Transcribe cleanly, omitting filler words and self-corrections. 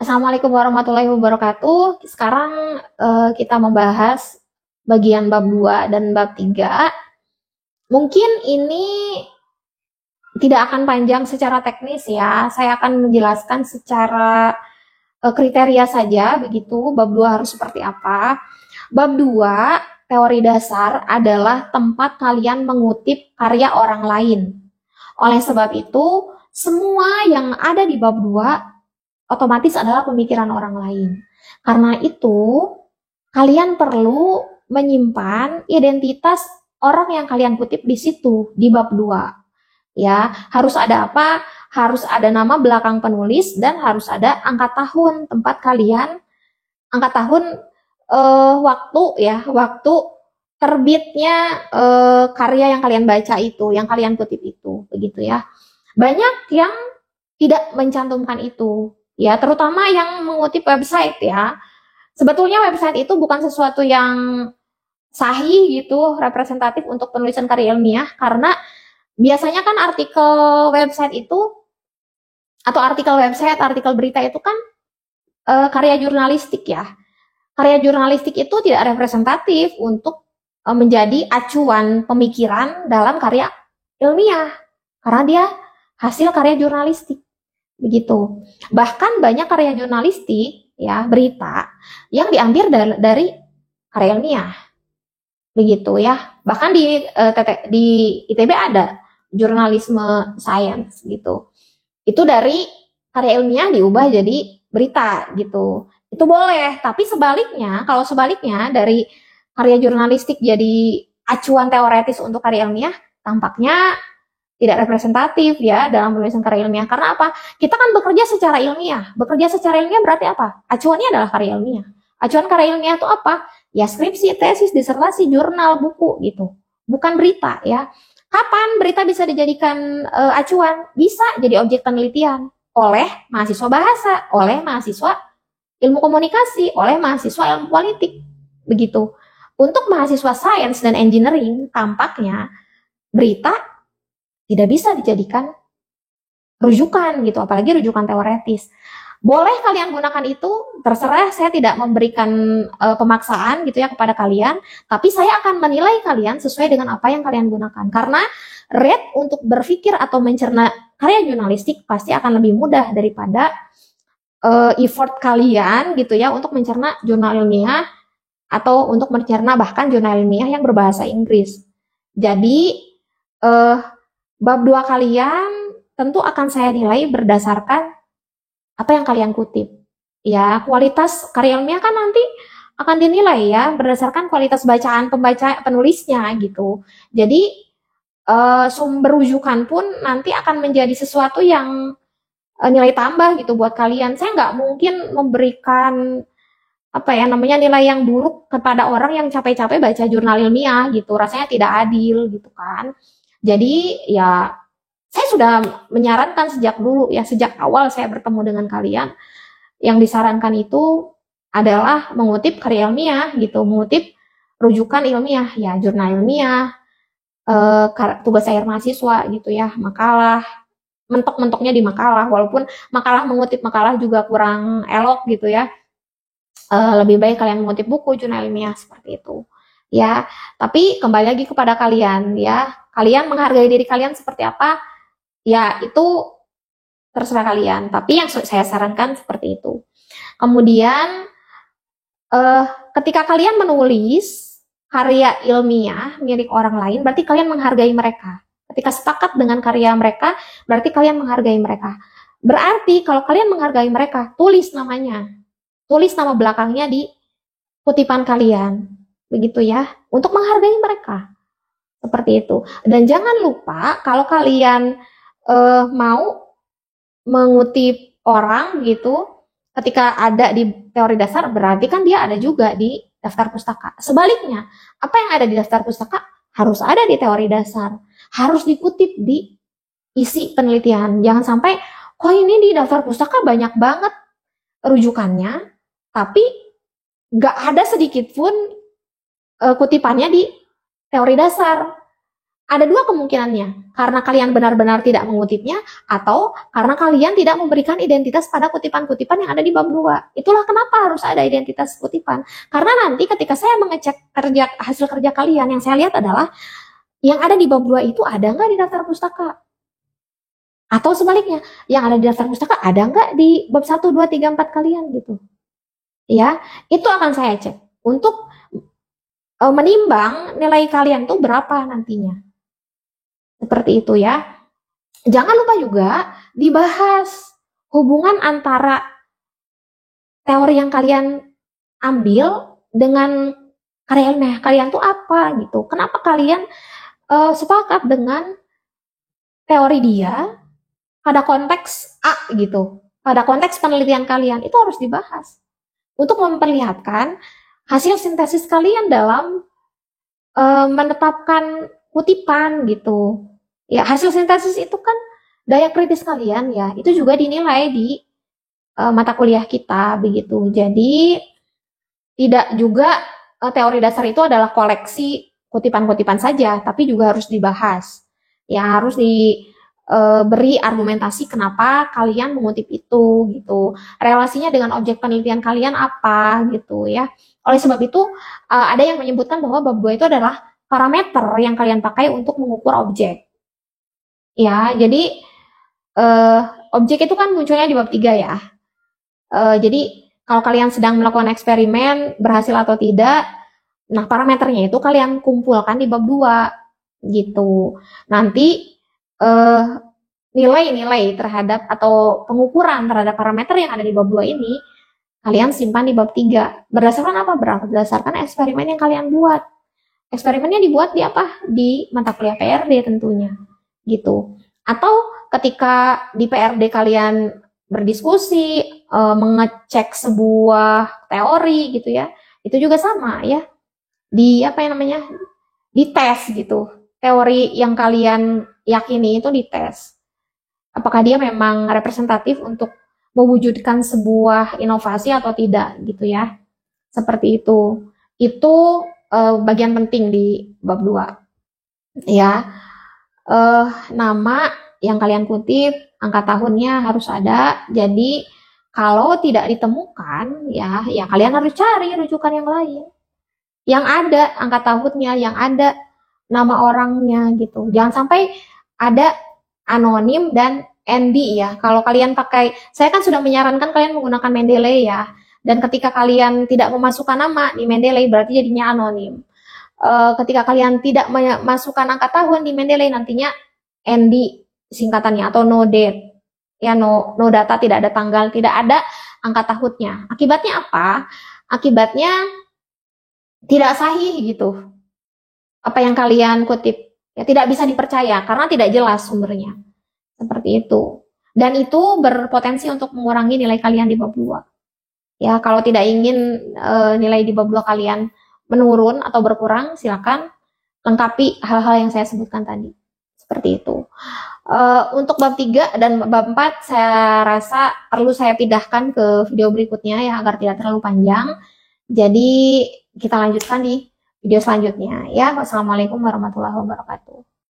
Assalamualaikum warahmatullahi wabarakatuh. Sekarang kita membahas bagian bab 2 dan bab 3. Mungkin ini tidak akan panjang secara teknis ya. Saya akan menjelaskan secara kriteria saja begitu. Bab 2 harus seperti apa. Bab 2 teori dasar adalah tempat kalian mengutip karya orang lain. Oleh sebab itu, semua yang ada di bab 2 otomatis adalah pemikiran orang lain. Karena itu, kalian perlu menyimpan identitas orang yang kalian kutip di situ, di bab 2. Ya, harus ada apa? Harus ada nama belakang penulis dan harus ada angka tahun tempat kalian, angka tahun waktu ya, waktu terbitnya karya yang kalian baca itu, yang kalian kutip itu, begitu ya. Banyak yang tidak mencantumkan itu, ya, terutama yang mengutip website ya. Sebetulnya website itu bukan sesuatu yang sahih gitu, representatif untuk penulisan karya ilmiah, karena biasanya kan artikel website itu, atau artikel website, artikel berita itu kan karya jurnalistik ya. Karya jurnalistik itu tidak representatif untuk menjadi acuan pemikiran dalam karya ilmiah, karena dia hasil karya jurnalistik. Begitu. Bahkan banyak karya jurnalistik ya, berita yang diambil dari karya ilmiah. Begitu ya. Bahkan di ITB ada jurnalisme science gitu. Itu dari karya ilmiah diubah jadi berita gitu. Itu boleh, tapi sebaliknya, kalau sebaliknya dari karya jurnalistik jadi acuan teoretis untuk karya ilmiah, tampaknya tidak representatif ya dalam penulisan karya ilmiah. Karena apa? Kita kan bekerja secara ilmiah. Bekerja secara ilmiah berarti apa? Acuannya adalah karya ilmiah. Acuan karya ilmiah itu apa? Ya skripsi, tesis, disertasi, jurnal, buku gitu. Bukan berita ya. Kapan berita bisa dijadikan acuan? Bisa jadi objek penelitian oleh mahasiswa bahasa, oleh mahasiswa ilmu komunikasi, oleh mahasiswa ilmu politik. Begitu. Untuk mahasiswa sains dan engineering, tampaknya berita tidak bisa dijadikan rujukan gitu, apalagi rujukan teoretis. Boleh kalian gunakan itu, terserah, saya tidak memberikan pemaksaan gitu ya kepada kalian, tapi saya akan menilai kalian sesuai dengan apa yang kalian gunakan. Karena rate untuk berpikir atau mencerna karya jurnalistik pasti akan lebih mudah daripada effort kalian gitu ya untuk mencerna jurnal ilmiah atau untuk mencerna bahkan jurnal ilmiah yang berbahasa Inggris. Jadi bab 2 kalian tentu akan saya nilai berdasarkan apa yang kalian kutip. Ya, kualitas karya ilmiah kan nanti akan dinilai ya berdasarkan kualitas bacaan pembaca penulisnya gitu. Jadi sumber rujukan pun nanti akan menjadi sesuatu yang nilai tambah gitu buat kalian. Saya nggak mungkin memberikan apa ya namanya nilai yang buruk kepada orang yang capek-capek baca jurnal ilmiah gitu. Rasanya tidak adil gitu kan. Jadi ya saya sudah menyarankan sejak dulu ya, sejak awal saya bertemu dengan kalian, yang disarankan itu adalah mengutip karya ilmiah gitu, mengutip rujukan ilmiah ya, jurnal ilmiah, tugas akhir mahasiswa gitu ya, makalah, mentok-mentoknya di makalah, walaupun makalah mengutip makalah juga kurang elok gitu ya. Lebih baik kalian mengutip buku jurnal ilmiah seperti itu ya. Tapi kembali lagi kepada kalian ya, kalian menghargai diri kalian seperti apa ya, itu terserah kalian, tapi yang saya sarankan seperti itu. Kemudian ketika kalian menulis karya ilmiah milik orang lain, berarti kalian menghargai mereka. Ketika sepakat dengan karya mereka, berarti kalian menghargai mereka. Berarti kalau kalian menghargai mereka, tulis namanya, tulis nama belakangnya di kutipan kalian, begitu ya, untuk menghargai mereka. Seperti itu. Dan jangan lupa kalau kalian mau mengutip orang gitu, ketika ada di teori dasar, berarti kan dia ada juga di daftar pustaka. Sebaliknya, apa yang ada di daftar pustaka harus ada di teori dasar, harus dikutip di isi penelitian. Jangan sampai, kok ini di daftar pustaka banyak banget rujukannya, tapi gak ada sedikit pun kutipannya di teori dasar. Ada dua kemungkinannya, karena kalian benar-benar tidak mengutipnya, atau karena kalian tidak memberikan identitas pada kutipan-kutipan yang ada di bab 2. Itulah kenapa harus ada identitas kutipan. Karena nanti ketika saya mengecek hasil kerja kalian, yang saya lihat adalah yang ada di bab 2 itu ada nggak di daftar pustaka? Atau sebaliknya, yang ada di daftar pustaka ada nggak di bab 1, 2, 3, 4 kalian gitu. Ya, itu akan saya cek untuk menimbang nilai kalian tuh berapa nantinya. Seperti itu ya. Jangan lupa juga dibahas hubungan antara teori yang kalian ambil dengan karya ilmiah kalian tuh apa gitu. Kenapa kalian sepakat dengan teori dia pada konteks A gitu. Pada konteks penelitian kalian itu harus dibahas. Untuk memperlihatkan hasil sintesis kalian dalam menetapkan kutipan gitu. Ya, hasil sintesis itu kan daya kritis kalian ya, itu juga dinilai di mata kuliah kita begitu. Jadi tidak juga teori dasar itu adalah koleksi kutipan-kutipan saja, tapi juga harus dibahas. Ya, harus diberi argumentasi kenapa kalian mengutip itu gitu. Relasinya dengan objek penelitian kalian apa gitu ya. Oleh sebab itu ada yang menyebutkan bahwa bab 2 itu adalah parameter yang kalian pakai untuk mengukur objek. Ya, jadi objek itu kan munculnya di bab 3 ya. Jadi kalau kalian sedang melakukan eksperimen berhasil atau tidak, nah parameternya itu kalian kumpulkan di bab 2 gitu. Nanti nilai-nilai terhadap atau pengukuran terhadap parameter yang ada di bab 2 ini kalian simpan di bab 3. Berdasarkan apa? Berdasarkan eksperimen yang kalian buat. Eksperimennya dibuat di apa? Di mata kuliah PRD tentunya gitu. Atau ketika di PRD kalian berdiskusi, mengecek sebuah teori gitu ya, itu juga sama ya. Di apa yang namanya? Dites gitu. Teori yang kalian yakini itu dites. Apakah dia memang representatif untuk mewujudkan sebuah inovasi atau tidak gitu ya. Seperti itu. Itu bagian penting di bab 2. Ya. Nama yang kalian kutip, angka tahunnya harus ada. Jadi kalau tidak ditemukan, ya kalian harus cari rujukan yang lain. Yang ada angka tahunnya, yang ada nama orangnya gitu. Jangan sampai ada anonim dan ND ya. Kalau kalian pakai, saya kan sudah menyarankan kalian menggunakan Mendeley ya. Dan ketika kalian tidak memasukkan nama di Mendeley berarti jadinya anonim. Ketika kalian tidak memasukkan angka tahun di Mendeley nantinya ND singkatannya atau no date. Ya no data, tidak ada tanggal, tidak ada angka tahunnya. Akibatnya apa? Akibatnya tidak sahih gitu. Apa yang kalian kutip ya tidak bisa dipercaya karena tidak jelas sumbernya. Seperti itu. Dan itu berpotensi untuk mengurangi nilai kalian di bab 2. Ya, kalau tidak ingin nilai di bab 2 kalian menurun atau berkurang, silakan lengkapi hal-hal yang saya sebutkan tadi. Seperti itu. Untuk bab 3 dan bab 4 saya rasa perlu saya pindahkan ke video berikutnya ya agar tidak terlalu panjang. Jadi kita lanjutkan di video selanjutnya ya. Wassalamualaikum warahmatullahi wabarakatuh.